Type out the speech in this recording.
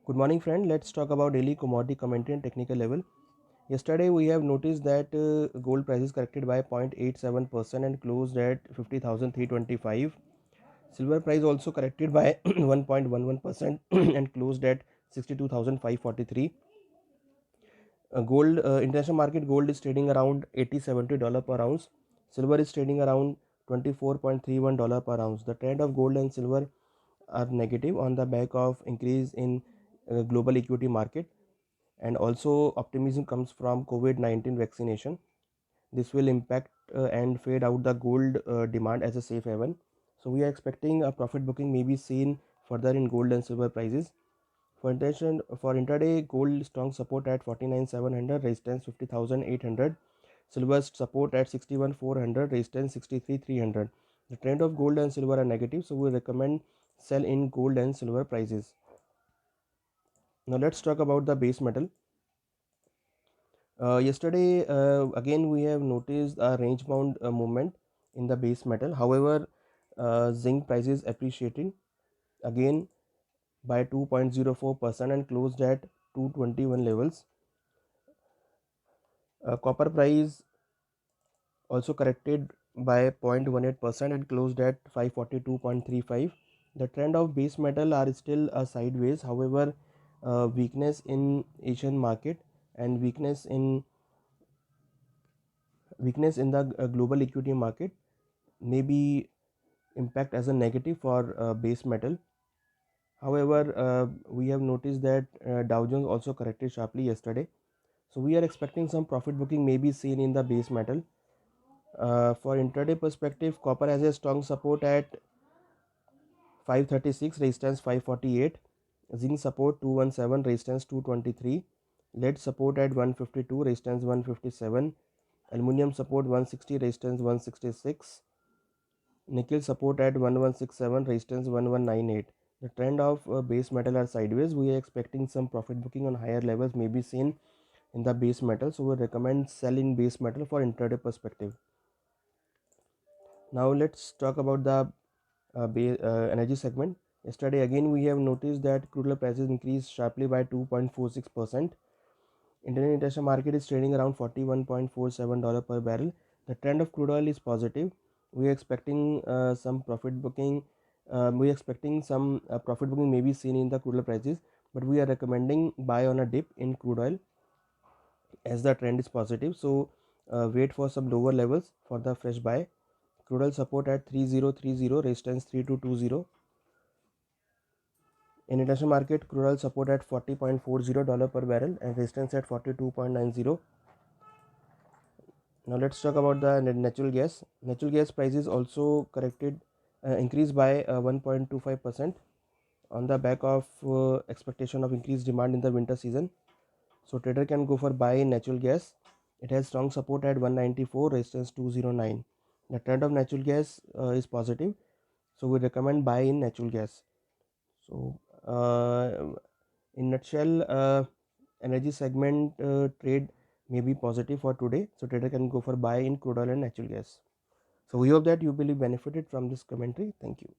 Good morning, friend. Let's talk about daily commodity commentary and technical level. Yesterday, we have noticed that gold prices corrected by 0.87% and closed at 50,325. Silver price also corrected by 1.11% and closed at 62,543. Gold international market gold is trading around $80-70 per ounce. Silver is trading around $24.31 per ounce. The trend of gold and silver are negative on the back of increase in global equity market, and also optimism comes from COVID-19 vaccination. This will impact and fade out the gold demand as a safe haven. So we are expecting a profit booking may be seen further in gold and silver prices. For intraday, gold strong support at 49,700, resistance 50,800. Silver support at 61,400, resistance 63,300. The trend of gold and silver are negative, so we recommend sell in gold and silver prices. Now let's talk about the base metal. Yesterday, again we have noticed a range bound movement in the base metal. However, zinc prices appreciating again by 2.04% and closed at 221 levels. Copper price also corrected by 0.18% and closed at 542.35. The trend of base metal are still sideways. However, weakness in Asian market and weakness in the global equity market may be impact as a negative for base metal. However, we have noticed that Dow Jones also corrected sharply yesterday, so we are expecting some profit booking may be seen in the base metal. For intraday perspective, copper has a strong support at 536, resistance 548, zinc support 217, resistance 223, lead support at 152, resistance 157, aluminum support 160, resistance 166, nickel support at 1167, resistance 1198. The trend of base metal are sideways. We are expecting some profit booking on higher levels may be seen in the base metal, so we recommend sell in base metal for intraday perspective. Now let's talk about the energy segment. Yesterday again we have noticed that crude oil prices increased sharply by 2.46%. Indian international market is trading around $41.47 per barrel. The trend of crude oil is positive. We are expecting some profit booking. Profit booking may be seen in the crude oil prices, but we are recommending buy on a dip in crude oil as the trend is positive. So wait for some lower levels for the fresh buy. Crude oil support at 3030, resistance 3220. In international market, crude oil support at $40.40 per barrel and resistance at 42.90. Now let's talk about the natural gas. Natural gas prices also increased by 1.25% on the back of expectation of increased demand in the winter season. So trader can go for buy in natural gas. It has strong support at 194, resistance 209. The trend of natural gas is positive, so we recommend buy in natural gas. So in nutshell, energy segment trade may be positive for today, so trader can go for buy in crude oil and natural gas. So we hope that you will be benefited from this commentary. Thank you.